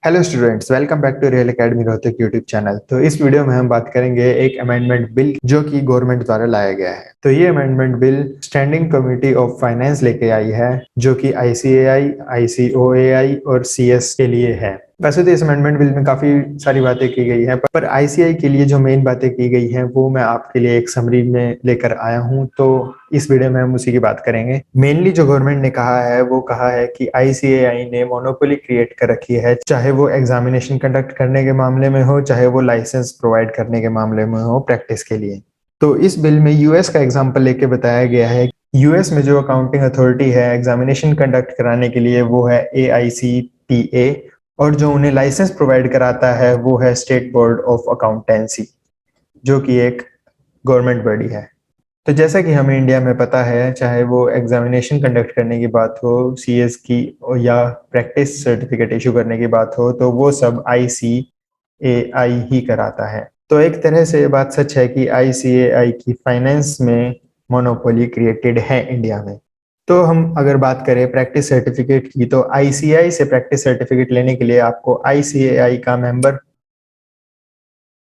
Hello students, welcome back to real academy Rohtak YouTube channel. तो इस video में हम बात करेंगे एक अमेंडमेंट बिल जो कि गवर्नमेंट द्वारा लाया गया है। तो ये amendment bill standing committee of finance लेके आई है, जो कि आईसीएआई, आईसीओएआई और सीएस के लिए है। वैसे तो इस अमेंडमेंट बिल में काफी सारी बातें की गई हैं, पर आईसीआई के लिए जो मेन बातें की गई हैं वो मैं आपके लिए एक समरी में लेकर आया हूं। तो इस वीडियो में हम उसी की बात करेंगे। मेनली जो गवर्नमेंट ने कहा है वो कहा है कि आईसीएआई ने मोनोपोली क्रिएट कर रखी है, चाहे वो एग्जामिनेशन कंडक्ट करने के मामले में हो, चाहे वो लाइसेंस प्रोवाइड करने के मामले में हो प्रैक्टिस के लिए। तो इस बिल में यूएस का एग्जाम्पल लेके बताया गया है। यूएस में जो अकाउंटिंग अथॉरिटी है एग्जामिनेशन कंडक्ट कराने के लिए वो है AICPA, और जो उन्हें लाइसेंस प्रोवाइड कराता है वो है स्टेट बोर्ड ऑफ अकाउंटेंसी, जो कि एक गवर्नमेंट बॉडी है। तो जैसा कि हमें इंडिया में पता है, चाहे वो एग्जामिनेशन कंडक्ट करने की बात हो, सीएस की, या प्रैक्टिस सर्टिफिकेट इशू करने की बात हो, तो वो सब आईसीएआई ही कराता है। तो एक तरह से ये बात सच है कि आईसीएआई की फाइनेंस में मोनोपोली क्रिएटेड है इंडिया में। तो हम अगर बात करें प्रैक्टिस सर्टिफिकेट की, तो आईसीएआई से प्रैक्टिस सर्टिफिकेट लेने के लिए आपको आईसीएआई का मेंबर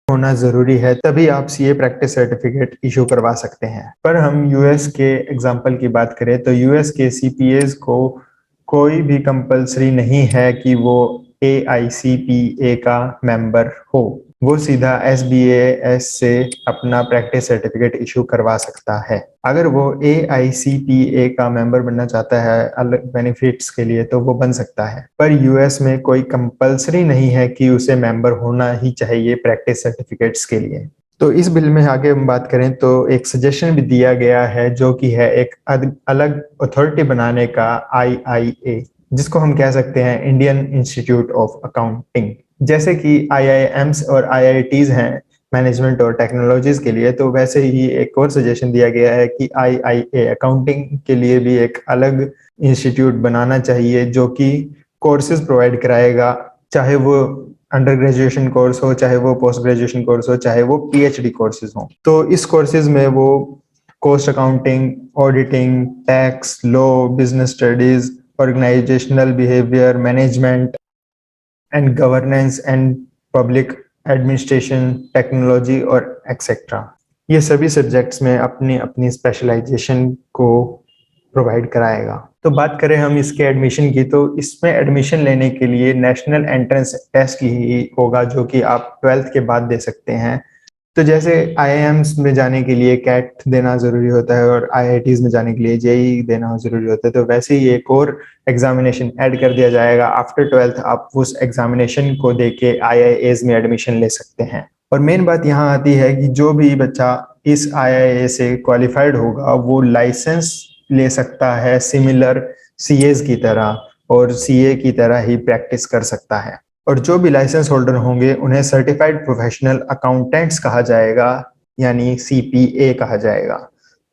होना जरूरी है, तभी आप सीए प्रैक्टिस सर्टिफिकेट इशू करवा सकते हैं। पर हम यूएस के एग्जांपल की बात करें तो यूएस के सीपीएस को कोई भी कंपलसरी नहीं है कि वो AICPA का मेंबर हो। वो सीधा SBAS से अपना प्रैक्टिस सर्टिफिकेट इशू करवा सकता है। अगर वो AICPA का मेंबर बनना चाहता है अलग बेनिफिट्स के लिए तो वो बन सकता है, पर यूएस में कोई कंपलसरी नहीं है कि उसे मेंबर होना ही चाहिए प्रैक्टिस सर्टिफिकेट्स के लिए। तो इस बिल में आगे हम बात करें तो एक सजेशन भी दिया गया है, जो कि है एक अलग अथॉरिटी बनाने का, IIA, जिसको हम कह सकते हैं इंडियन इंस्टीट्यूट ऑफ अकाउंटिंग। जैसे कि IIMs और IITs हैं मैनेजमेंट और टेक्नोलॉजीज के लिए, तो वैसे ही एक और सजेशन दिया गया है कि IIA अकाउंटिंग के लिए भी एक अलग इंस्टीट्यूट बनाना चाहिए, जो कि कोर्सेज प्रोवाइड कराएगा, चाहे वो अंडर ग्रेजुएशन कोर्स हो, चाहे वो पोस्ट ग्रेजुएशन कोर्स हो, चाहे वो PhD कोर्सेज हो। तो इस कोर्सेज में वो cost accounting, auditing, tax, law, business studies, organisational behaviour, management and governance and public administration, technology और एक्सेट्रा, ये सभी सब्जेक्ट्स में अपनी अपनी स्पेशलाइजेशन को प्रोवाइड कराएगा। तो बात करें हम इसके एडमिशन की, तो इसमें एडमिशन लेने के लिए नेशनल एंट्रेंस टेस्ट ही होगा, जो कि आप 12th के बाद दे सकते हैं। तो जैसे IIMs में जाने के लिए कैट देना जरूरी होता है और IITs में जाने के लिए JEE देना जरूरी होता है, तो वैसे ही एक और एग्जामिनेशन ऐड कर दिया जाएगा। आफ्टर 12th आप उस एग्जामिनेशन को देके IIAs में एडमिशन ले सकते हैं। और मेन बात यहाँ आती है कि जो भी बच्चा इस IIA से क्वालिफाइड होगा वो लाइसेंस ले सकता है सिमिलर CAs की तरह, और CA की तरह ही प्रैक्टिस कर सकता है। और जो भी लाइसेंस होल्डर होंगे उन्हें सर्टिफाइड प्रोफेशनल अकाउंटेंट्स कहा जाएगा, यानी CPA कहा जाएगा।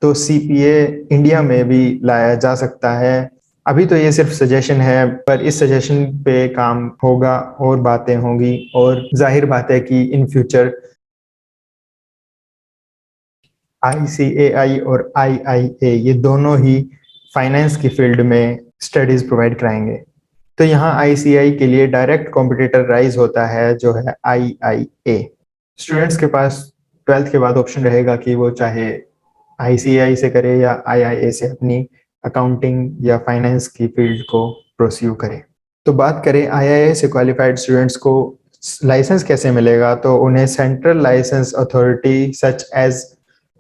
तो CPA इंडिया में भी लाया जा सकता है। अभी तो ये सिर्फ सजेशन है, पर इस सजेशन पे काम होगा और बातें होंगी, और जाहिर बात है कि इन फ्यूचर ICAI और IIA ये दोनों ही फाइनेंस की फील्ड में स्टडीज प्रोवाइड कराएंगे। तो यहाँ ICAI के लिए डायरेक्ट कॉम्पिटिटर राइज होता है, जो है IIA। स्टूडेंट्स के पास 12th के बाद ऑप्शन रहेगा कि वो चाहे ICAI से करे या IIA से अपनी अकाउंटिंग या फाइनेंस की फील्ड को प्रोस्यू करे। तो बात करें IIA से क्वालिफाइड स्टूडेंट्स को लाइसेंस कैसे मिलेगा, तो उन्हें central licence authority such as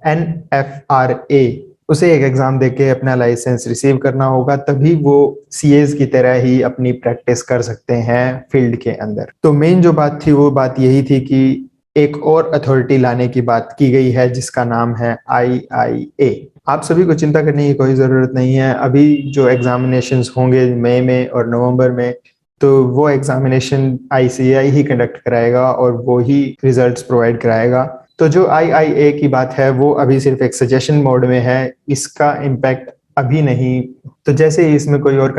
NFRA उसे एक एग्जाम देके अपना लाइसेंस रिसीव करना होगा, तभी वो CAs की तरह ही अपनी प्रैक्टिस कर सकते हैं फील्ड के अंदर। तो मेन जो बात थी वो बात यही थी कि एक और अथॉरिटी लाने की बात की गई है, जिसका नाम है IIA। आप सभी को चिंता करने की कोई जरूरत नहीं है। अभी जो एग्जामिनेशंस होंगे मई में और नवंबर में, तो वो एग्जामिनेशन ICAI ही कंडक्ट कराएगा और वो ही रिजल्ट्स प्रोवाइड कराएगा। तो जो IIA की बात है वो अभी सिर्फ एक सजेशन मोड में है, इसका इम्पैक्ट अभी नहीं। तो जैसे ही इसमें कोई और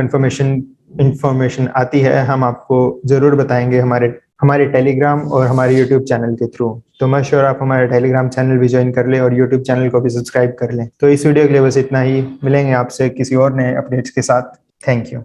इंफॉर्मेशन आती है हम आपको जरूर बताएंगे हमारे टेलीग्राम और हमारे यूट्यूब चैनल के थ्रू। तो मैं श्योर आप हमारे टेलीग्राम चैनल भी ज्वाइन कर लें और यूट्यूब चैनल को भी सब्सक्राइब कर लें। तो इस वीडियो के लिए बस इतना ही, मिलेंगे आपसे किसी और नए अपडेट्स के साथ। Thank you.